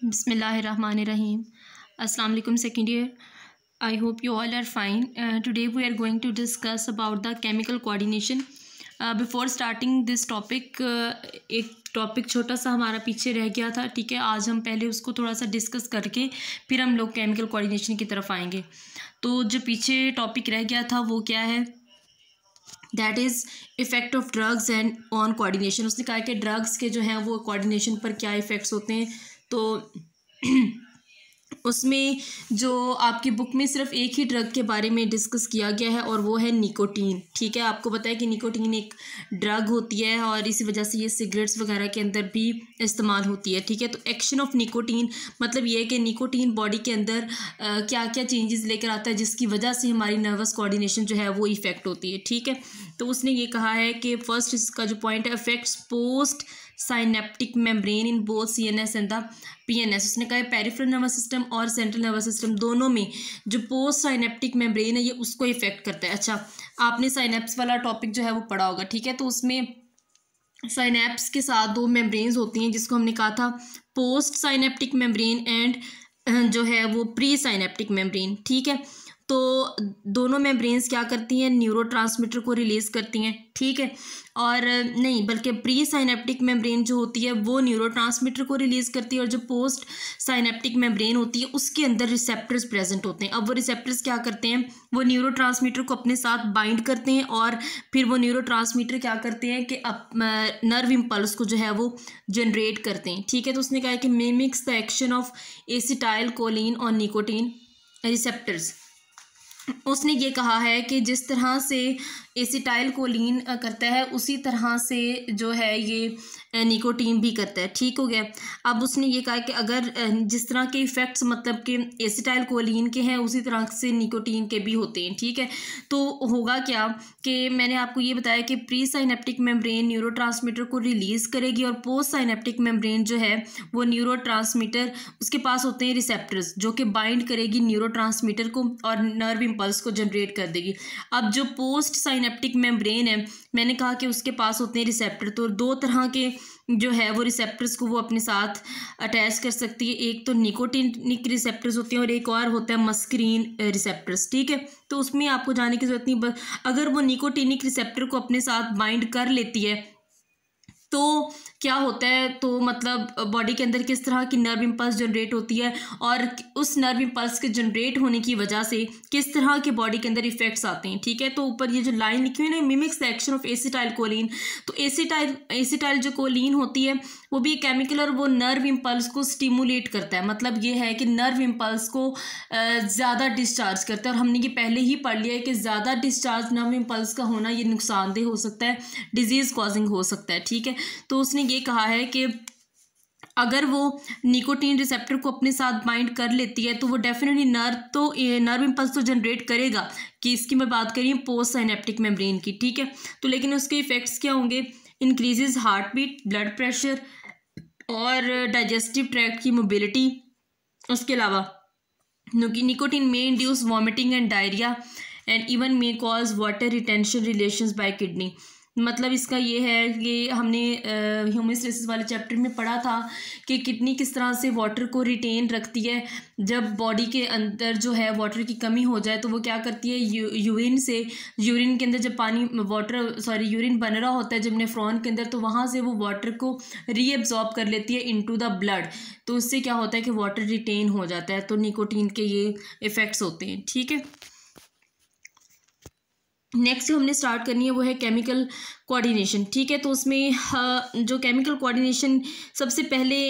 Bismillahirrahmanirrahim. Assalamu alaikum second year. I hope you all are fine. Today we are going to discuss about the chemical coordination. Before starting this topic, एक topic छोटा सा हमारा पीछे रह गया था, ठीक है. आज हम पहले उसको थोड़ा सा डिस्कस करके फिर हम लोग केमिकल कोऑर्डिनेशन की तरफ आएंगे. तो जो पीछे टॉपिक रह गया था वो क्या है, that is effect of drugs and on coordination. उसने कहा कि ड्रग्स के जो हैं वो कोऑर्डिनेशन पर क्या इफ़ेक्ट्स होते हैं. तो उसमें जो आपकी बुक में सिर्फ एक ही ड्रग के बारे में डिस्कस किया गया है और वो है निकोटीन. ठीक है, आपको पता है कि निकोटीन एक ड्रग होती है और इसी वजह से ये सिगरेट्स वगैरह के अंदर भी इस्तेमाल होती है. ठीक है, तो एक्शन ऑफ निकोटीन मतलब ये है कि निकोटीन बॉडी के अंदर क्या क्या चेंजेस लेकर आता है जिसकी वजह से हमारी नर्वस कोऑर्डिनेशन जो है वो इफ़ेक्ट होती है. ठीक है, तो उसने ये कहा है कि फर्स्ट इसका जो पॉइंट है, affects post synaptic membrane in both CNS and the PNS. उसने कहा है पेरिफेरल नर्वस सिस्टम और सेंट्रल नर्वस सिस्टम दोनों में जो पोस्ट साइनेप्टिक मेम्ब्रेन है ये उसको इफेक्ट करता है. अच्छा, आपने साइनेप्स वाला टॉपिक जो है वो पढ़ा होगा. ठीक है, तो उसमें साइनेप्स के साथ दो मेम्ब्रेन्स होती हैं जिसको हमने कहा था पोस्ट साइनेप्टिक मेम्ब्रेन एंड जो है वो प्री साइनेप्टिक मेम्ब्रेन. ठीक है, तो दोनों मेम्ब्रेन्स क्या करती हैं, न्यूरोट्रांसमीटर को रिलीज़ करती हैं. ठीक है, और नहीं बल्कि प्री साइनेप्टिक मेम्ब्रेन जो होती है वो न्यूरोट्रांसमीटर को रिलीज़ करती है और जो पोस्ट साइनेप्टिक मेम्ब्रेन होती है उसके अंदर रिसेप्टर्स प्रेजेंट होते हैं. अब वो रिसेप्टर्स क्या करते हैं, वो न्यूरोट्रांसमीटर को अपने साथ बाइंड करते हैं और फिर वो न्यूरोट्रांसमीटर क्या करते हैं कि नर्व इम्पल्स को जो है वो जनरेट करते हैं. ठीक है, तो उसने कहा है कि mimics the action of acetyl choline on nicotine receptors. उसने ये कहा है कि जिस तरह से एसिटाइल कोलिन करता है उसी तरह से जो है ये निकोटीन भी करता है. ठीक हो गया. अब उसने ये कहा कि अगर जिस तरह के इफ़ेक्ट्स मतलब कि एसिटाइल कोलिन के हैं उसी तरह से निकोटीन के भी होते हैं. ठीक है, तो होगा क्या कि मैंने आपको ये बताया कि प्री साइनेप्टिक मेम्ब्रेन न्यूरोट्रांसमीटर को रिलीज़ करेगी और पोस्ट साइनेप्टिक मेम्ब्रेन जो है वो न्यूरोट्रांसमीटर उसके पास होते हैं रिसेप्टर्स जो कि बाइंड करेगी न्यूरोट्रांसमीटर को और नर्व इम्पल्स को जनरेट कर देगी. अब जो पोस्ट साइनेप्टिक मेम्ब्रेन है मैंने कहा कि उसके पास होते हैं रिसेप्टर. तो दो तरह के जो है वो रिसेप्टर्स को वो अपने साथ अटैच कर सकती है. एक तो निकोटिनिक रिसेप्टर्स होते हैं और एक और होता है मस्करीन रिसेप्टर्स. ठीक है, तो उसमें आपको जाने की जरूरत नहीं. अगर वो निकोटिनिक रिसेप्टर को अपने साथ बाइंड कर लेती है तो क्या होता है, तो मतलब बॉडी के अंदर किस तरह की नर्व इम्पल्स जनरेट होती है और उस नर्व इम्पल्स के जनरेट होने की वजह से किस तरह के बॉडी के अंदर इफेक्ट्स आते हैं. ठीक है, तो ऊपर ये जो लाइन लिखी हुई है ना, mimics the action of acetyl choline. तो एसिटाइल जो कोलिन होती है वो भी केमिकल और वो नर्व इम्पल्स को स्टिमुलेट करता है. मतलब ये है कि नर्व इम्पल्स को ज़्यादा डिस्चार्ज करता है और हमने ये पहले ही पढ़ लिया है कि ज़्यादा डिस्चार्ज नर्व इम्पल्स का होना ये नुकसानदेह हो सकता है, डिजीज़ कॉजिंग हो सकता है. ठीक है, तो उसने ये कहा है कि अगर वो निकोटीन रिसेप्टर को अपने साथ बाइंड कर लेती है तो वो डेफिनेटली नर्व इम्पल्स तो जनरेट करेगा. कि इसकी मैं बात करी पोस्ट साइनेप्टिक मेम्ब्रेन की. ठीक है, तो लेकिन उसके इफेक्ट्स क्या होंगे, increases heart beat, blood pressure और डाइजेस्टिव ट्रैक्ट की मोबिलिटी. उसके अलावा निकोटीन में induce vomiting and diarrhoea and even may cause water retention relations by kidney. मतलब इसका ये है कि हमने ह्यूमोस्टेसिस वाले चैप्टर में पढ़ा था कि किडनी किस तरह से वाटर को रिटेन रखती है. जब बॉडी के अंदर जो है वाटर की कमी हो जाए तो वो क्या करती है, यूरिन के अंदर जब यूरिन बन रहा होता है जब नेफ्रॉन के अंदर, तो वहाँ से वो वाटर को रीअब्जॉर्ब कर लेती है इनटू द ब्लड. तो इससे क्या होता है कि वाटर रिटेन हो जाता है. तो निकोटीन के ये इफ़ेक्ट्स होते हैं. ठीक है, नेक्स्ट जो हमने स्टार्ट करनी है वो है केमिकल कोऑर्डिनेशन. ठीक है, तो उसमें जो केमिकल कोऑर्डिनेशन सबसे पहले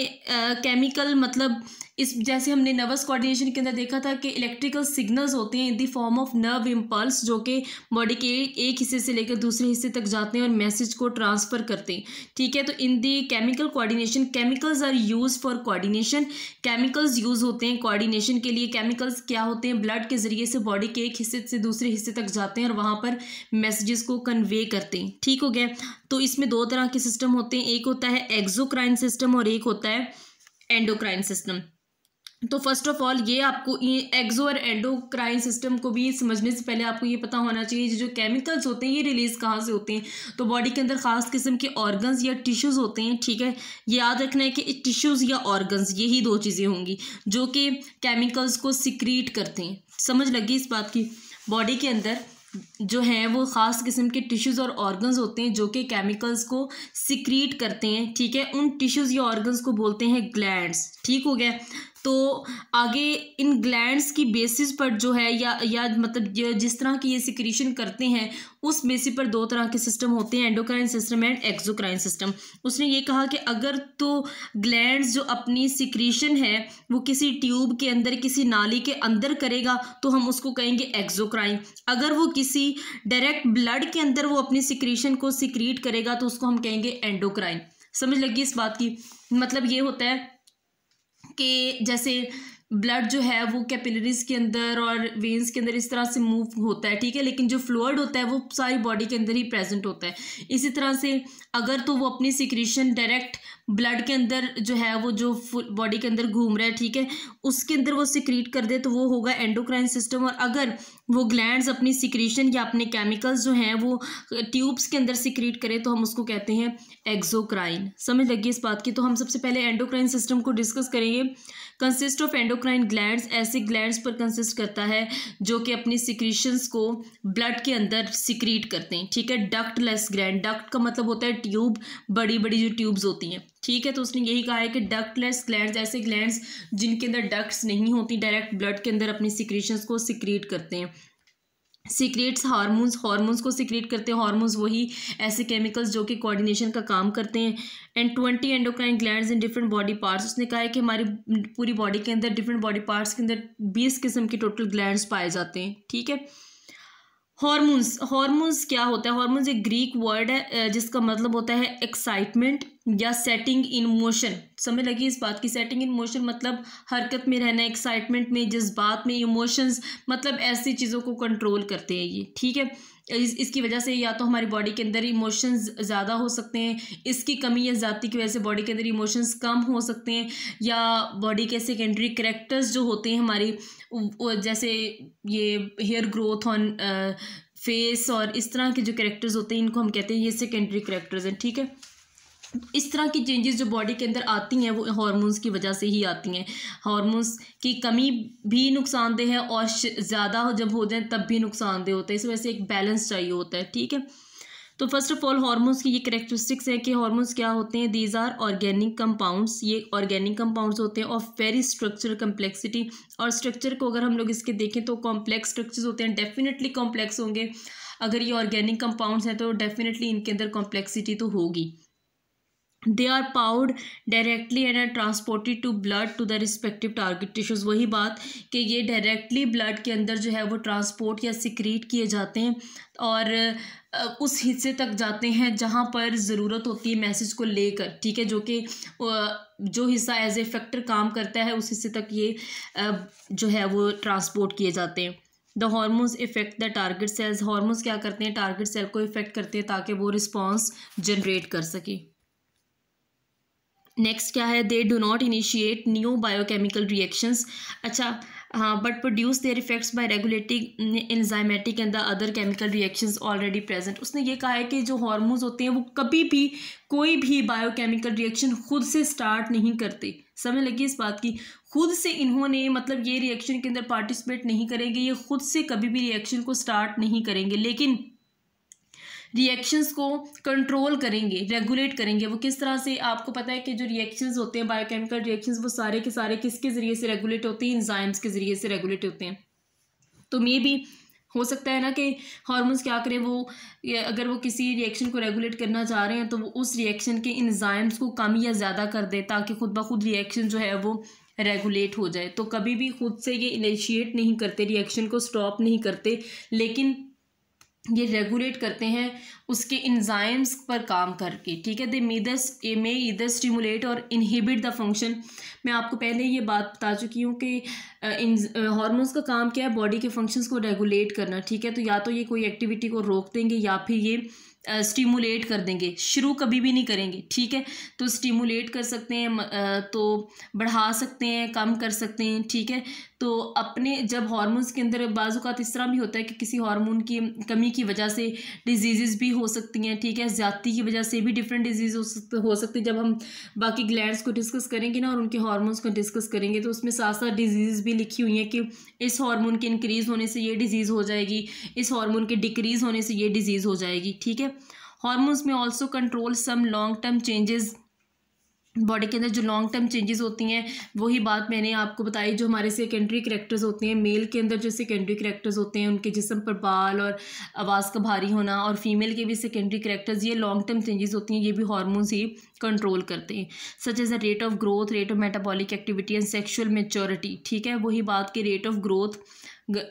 केमिकल मतलब इस जैसे हमने नर्वस कोऑर्डिनेशन के अंदर देखा था कि इलेक्ट्रिकल सिग्नल्स होते हैं in the form of nerve impulse जो कि बॉडी के एक हिस्से से लेकर दूसरे हिस्से तक जाते हैं और मैसेज को ट्रांसफ़र करते हैं. ठीक है, तो in the chemical coordination chemicals are use for coordination. Chemicals use होते हैं कोऑर्डिनेशन के लिए. केमिकल्स क्या होते हैं, ब्लड के ज़रिए से बॉडी के एक हिस्से से दूसरे हिस्से तक जाते हैं और वहाँ पर मैसेजेस को कन्वे करते हैं. ठीक हो गया. तो इसमें दो तरह के सिस्टम होते हैं, एक होता है एक्सोक्राइन सिस्टम और एक होता है एंडोक्राइन सिस्टम. तो फर्स्ट ऑफ ऑल ये आपको एक्सो और एंडोक्राइन सिस्टम को भी समझने से पहले आपको ये पता होना चाहिए जो केमिकल्स होते हैं ये रिलीज कहाँ से होते हैं। तो बॉडी के अंदर खास किस्म के ऑर्गन्स या टिश्यूज़ होते हैं, ठीक है। ये याद रखना है कि टिश्यूज़ या ऑर्गन्स यही दो चीज़ें होंगी जो कि केमिकल्स को सिक्रीट करते हैं। समझ लगी इस बात की। बॉडी के अंदर जो है वो ख़ास किस्म के टिश्यूज़ और ऑर्गन्स होते हैं जो कि केमिकल्स को सिक्रीट करते हैं, ठीक है। उन टिश्यूज़ या ऑर्गन्स को बोलते हैं ग्लैंड्स, ठीक हो गया। तो आगे इन ग्लैंड्स की बेसिस पर जो है या मतलब जिस तरह की ये सिक्रीशन करते हैं उस बेसिस पर दो तरह के सिस्टम होते हैं, endocrine system and exocrine system. उसने ये कहा कि अगर तो ग्लैंड्स जो अपनी सिक्रीशन है वो किसी ट्यूब के अंदर किसी नाली के अंदर करेगा तो हम उसको कहेंगे एक्सोक्राइन। अगर वो किसी डायरेक्ट ब्लड के अंदर वो अपनी सिक्रीशन को सिक्रीट करेगा तो उसको हम कहेंगे एंडोक्राइन। समझ लगी इस बात की। मतलब ये होता है कि जैसे ब्लड जो है वो कैपिलरीज के अंदर और वेन्स के अंदर इस तरह से मूव होता है, ठीक है, लेकिन जो फ्लूइड होता है वो सारी बॉडी के अंदर ही प्रेजेंट होता है। इसी तरह से अगर तो वो अपनी सिक्रीशन डायरेक्ट ब्लड के अंदर जो है वो जो बॉडी के अंदर घूम रहा है, ठीक है, उसके अंदर वो सिक्रीट कर दे तो वो होगा एंडोक्राइन सिस्टम। और अगर वो ग्लैंड्स अपनी सिक्रीशन या अपने केमिकल्स जो हैं वो ट्यूब्स के अंदर सिक्रीट करें तो हम उसको कहते हैं एक्सोक्राइन। समझ लगी इस बात की। तो हम सबसे पहले एंडोक्राइन सिस्टम को डिस्कस करेंगे। कंसिस्ट ऑफ एंडोक्राइन ग्लैंड्स, ऐसे ग्लैंड्स पर कंसिस्ट करता है जो कि अपनी सिक्रीशंस को ब्लड के अंदर सिक्रीट करते हैं, ठीक है। डक्टलेस ग्लैंड, डक्ट का मतलब होता है ट्यूब, बड़ी बड़ी जो ट्यूब्स होती हैं, ठीक है। तो उसने यही कहा है कि डक्टलेस ग्लैंड्स, ऐसे ग्लैंड्स जिनके अंदर डक्ट्स नहीं होती, डायरेक्ट ब्लड के अंदर अपनी सिक्रीशंस को सिक्रीट करते हैं। सीक्रेट्स हार्मोन्स, हार्मोन्स को सीक्रेट करते हैं। हार्मोन्स वही ऐसे केमिकल्स जो कि कोऑर्डिनेशन का काम करते हैं। And 20 endocrine glands in different body parts. उसने कहा है कि हमारी पूरी बॉडी के अंदर डिफरेंट बॉडी पार्ट्स के अंदर 20 किस्म के टोटल ग्लैंड्स पाए जाते हैं, ठीक है। हॉर्मोन्स, हॉर्मोन्स क्या होता है? हॉर्मोन्स एक ग्रीक वर्ड है जिसका मतलब होता है एक्साइटमेंट या सेटिंग इन मोशन। समझ लगी इस बात की। सेटिंग इन मोशन मतलब हरकत में रहना, एक्साइटमेंट में, जज्बात में, इमोशंस, मतलब ऐसी चीज़ों को कंट्रोल करते हैं ये, ठीक है। इसकी वजह से या तो हमारी बॉडी के अंदर इमोशंस ज़्यादा हो सकते हैं, इसकी कमी या ज़्यादती की वजह से बॉडी के अंदर इमोशंस कम हो सकते हैं, या बॉडी के सेकेंडरी करैक्टर्स जो होते हैं हमारी, जैसे ये हेयर ग्रोथ ऑन फेस और इस तरह के जो कैरेक्टर्स होते हैं इनको हम कहते हैं ये सेकेंडरी करैक्टर्स हैं, ठीक है। इस तरह की चेंजेस जो बॉडी के अंदर आती हैं वो हार्मोन्स की वजह से ही आती हैं। हार्मोन्स की कमी भी नुकसानदेह है और ज़्यादा जब हो जाए तब भी नुकसानदेह होता है। इस वजह से एक बैलेंस चाहिए होता है, ठीक है। तो फर्स्ट ऑफ ऑल हार्मोन्स की ये कैरेक्टरिस्टिक्स है कि हार्मोन्स क्या होते हैं। दीज आर ऑर्गेनिक कंपाउंड्स, ये ऑर्गेनिक कंपाउंड्स होते हैं ऑफ वेरी स्ट्रक्चरल कम्प्लेक्सिटी। और स्ट्रक्चर को अगर हम लोग इसके देखें तो कॉम्प्लेक्स स्ट्रक्चर्स होते हैं, डेफिनेटली कॉम्प्लेक्स होंगे। अगर ये ऑर्गेनिक कंपाउंड्स हैं तो डेफिनेटली इनके अंदर कॉम्प्लेक्सिटी तो होगी। They are poured directly and are transported to blood to the respective target tissues. वही बात कि ये डायरेक्टली ब्लड के अंदर जो है वो ट्रांसपोर्ट या सिक्रीट किए जाते हैं और उस हिस्से तक जाते हैं जहाँ पर ज़रूरत होती है मैसेज को लेकर, ठीक है, जो कि जो हिस्सा एज ए फैक्टर काम करता है उस हिस्से तक ये जो है वो ट्रांसपोर्ट किए जाते हैं। The hormones effect the target cells. Hormones क्या करते हैं? टारगेट सेल को इफेक्ट करते हैं ताकि वो रिस्पॉन्स जनरेट कर सके। नेक्स्ट क्या है? They do not initiate new biochemical reactions. अच्छा हाँ, but produce their effects bye regulating enzymatic and the other chemical reactions already present. उसने ये कहा है कि जो हार्मोन्स होते हैं वो कभी भी कोई भी बायोकेमिकल रिएक्शन खुद से स्टार्ट नहीं करते। समझ लगी इस बात की। खुद से इन्होंने मतलब ये रिएक्शन के अंदर पार्टिसिपेट नहीं करेंगे, ये खुद से कभी भी रिएक्शन को स्टार्ट नहीं करेंगे, लेकिन रिएक्शंस को कंट्रोल करेंगे, रेगुलेट करेंगे। वो किस तरह से? आपको पता है कि जो रिएक्शंस होते हैं बायोकेमिकल रिएक्शंस वो सारे के सारे किसके ज़रिए से रेगुलेट होते हैं? एंजाइम्स के ज़रिए से रेगुलेट होते हैं। तो मे भी हो सकता है ना कि हार्मोन्स क्या करें, वो अगर वो किसी रिएक्शन को रेगुलेट करना चाह रहे हैं तो वो उस रिएक्शन के एंजाइम्स को कम या ज़्यादा कर दे ताकि खुद ब खुद रिएक्शन जो है वो रेगुलेट हो जाए। तो कभी भी खुद से ये इनिशिएट नहीं करते, रिएक्शन को स्टॉप नहीं करते, लेकिन ये रेगुलेट करते हैं उसके इंजाइम्स पर काम करके, ठीक है। दे मे ईदर स्टिमुलेट और इनहिबिट द फंक्शन। मैं आपको पहले ये बात बता चुकी हूँ कि हार्मोन्स का काम क्या है, बॉडी के फंक्शंस को रेगुलेट करना, ठीक है। तो या तो ये कोई एक्टिविटी को रोक देंगे या फिर ये स्टिमुलेट कर देंगे, शुरू कभी भी नहीं करेंगे, ठीक है। तो स्टिमुलेट कर सकते हैं, तो बढ़ा सकते हैं, कम कर सकते हैं, ठीक है। तो अपने जब हार्मोन्स के अंदर बाज़-औक़ात इस तरह भी होता है कि किसी हार्मोन की कमी की वजह से डिजीज़ भी हो सकती हैं, ठीक है। ज़्यादती की वजह से भी डिफरेंट डिजीज़ हो सकती है। जब हम बाकी ग्लैंड्स को डिस्कस करेंगे ना और उनके हार्मोन्स को डिस्कस करेंगे तो उसमें साथ साथ डिजीज़ भी लिखी हुई हैं कि इस हार्मोन के इंक्रीज़ होने से ये डिजीज़ हो जाएगी, इस हार्मोन के डिक्रीज़ होने से ये डिजीज़ हो जाएगी, ठीक है। हार्मोन्स में also control some long term changes, body के अंदर जो लॉन्ग टर्म चेंजेस होती हैं वही बात मैंने आपको बताई। जो हमारे सेकेंडरी करैक्टर्स होते हैं, मेल के अंदर जो सेकेंडरी करैक्टर्स होते हैं उनके जिस्म पर बाल और आवाज़ का भारी होना, और फीमेल के भी सेकेंडरी करैक्टर्स, ये लॉन्ग टर्म चेंजेस होती हैं, ये भी हार्मोन्स ही कंट्रोल करते हैं। Such as the rate of growth, rate of metabolic activity and sexual maturity, ठीक है। वही बात की रेट ऑफ ग्रोथ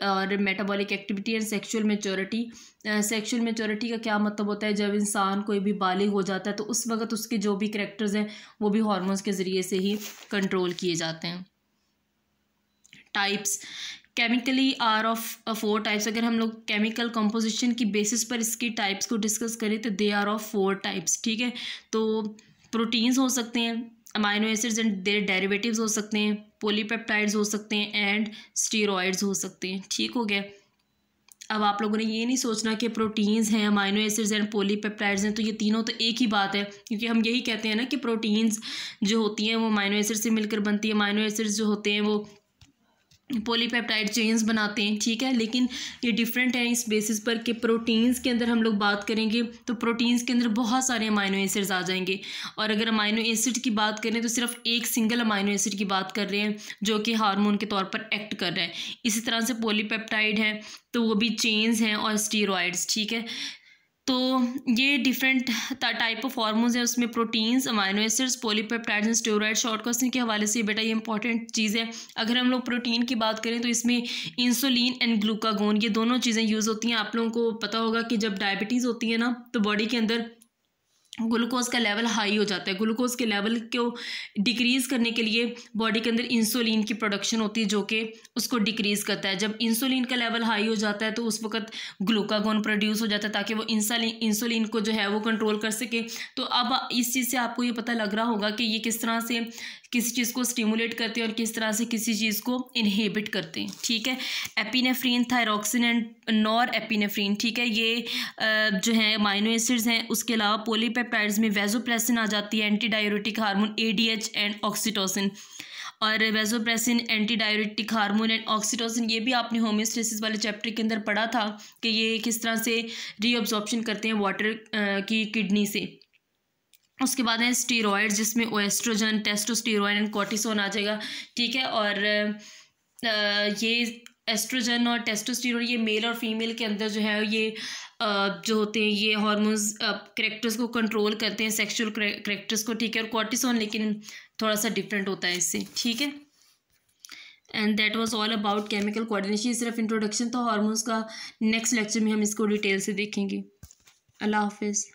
और metabolic activity and sexual maturity. Sexual maturity का क्या मतलब होता है, जब इंसान कोई भी बालिग हो जाता है तो उस वक्त उसके जो भी करैक्टर्स हैं वो भी हार्मोन्स के ज़रिए से ही कंट्रोल किए जाते हैं। Types chemically are of 4 types. अगर हम लोग केमिकल कंपोजिशन की बेसिस पर इसकी टाइप्स को डिस्कस करें तो दे आर ऑफ 4 टाइप्स, ठीक है। तो प्रोटीन्स हो सकते हैं, amino acids and their derivatives हो सकते हैं, पॉलीपेप्टाइड्स हो सकते हैं एंड स्टेरॉइड्स हो सकते हैं, ठीक हो गया। अब आप लोगों ने ये नहीं सोचना कि प्रोटीन्स हैं, अमाइनो एसिड्स एंड पॉलीपेप्टाइड्स हैं, तो ये तीनों तो एक ही बात है, क्योंकि हम यही कहते हैं ना कि प्रोटीन्स जो होती हैं वो अमाइनो एसिड से मिलकर बनती है, अमाइनो एसिड्स जो होते हैं वो पॉलीपेप्टाइड चेन्स बनाते हैं, ठीक है। लेकिन ये डिफरेंट है इस बेसिस पर कि प्रोटीन्स के अंदर हम लोग बात करेंगे तो प्रोटीन्स के अंदर बहुत सारे अमाइनो एसिड्स आ जाएंगे, और अगर अमाइनो एसिड की बात करें तो सिर्फ एक सिंगल अमाइनो एसिड की बात कर रहे हैं जो कि हार्मोन के तौर पर एक्ट कर रहा है। इसी तरह से पॉलीपेप्टाइड है तो वो भी चेन्स हैं, और स्टेरॉइड्स, ठीक है। तो ये डिफरेंट टाइप ऑफ हार्मोन्स है, उसमें proteins, amino acids, polypeptides and steroid. Short question के हवाले से बेटा ये इंपॉर्टेंट चीज़ है। अगर हम लोग प्रोटीन की बात करें तो इसमें इंसुलिन एंड ग्लूकागोन, ये दोनों चीज़ें यूज़ होती हैं। आप लोगों को पता होगा कि जब डायबिटीज़ होती है ना तो बॉडी के अंदर ग्लूकोज का लेवल हाई हो जाता है। ग्लूकोज के लेवल को डिक्रीज़ करने के लिए बॉडी के अंदर इंसुलिन की प्रोडक्शन होती है जो कि उसको डिक्रीज़ करता है। जब इंसुलिन का लेवल हाई हो जाता है तो उस वक्त ग्लूकागोन प्रोड्यूस हो जाता है ताकि वो इंसुलिन को जो है वो कंट्रोल कर सके। तो अब इस चीज़ से आपको ये पता लग रहा होगा कि ये किस तरह से किसी चीज़ को स्टिमुलेट करते हैं और किस तरह से किसी चीज़ को इनहिबिट करते हैं, ठीक है। Epinephrine, thyroxine and nor epinephrine, ठीक है, ये जो है अमाइनो एसिड्स हैं। उसके अलावा पॉलीपेप्टाइड्स में वेसोप्रेसिन आ जाती है, anti diuretic hormone ADH and oxytocin. और vasopressin, anti diuretic hormone and oxytocin, ये भी आपने होम्योस्टेसिस वाले चैप्टर के अंदर पढ़ा था कि ये किस तरह से रीअब्जॉर्प्शन करते हैं वाटर की किडनी से। उसके बाद है स्टेरॉइड्स जिसमें ओएस्ट्रोजन, टेस्टोस्टेरोन एंड कॉर्टिसोन आ जाएगा, ठीक है। और ये एस्ट्रोजन और टेस्टोस्टेरोन ये मेल और फीमेल के अंदर जो है ये जो होते हैं ये हार्मोन्स करैक्टर्स को कंट्रोल करते हैं, सेक्सुअल करैक्टर्स को, ठीक है। और कॉर्टिसोन लेकिन थोड़ा सा डिफरेंट होता है इससे, ठीक है। And that was all about chemical coordination. सिर्फ इंट्रोडक्शन था हार्मोन्स का। नेक्स्ट लेक्चर में हम इसको डिटेल से देखेंगे। अल्लाह हाफिज़।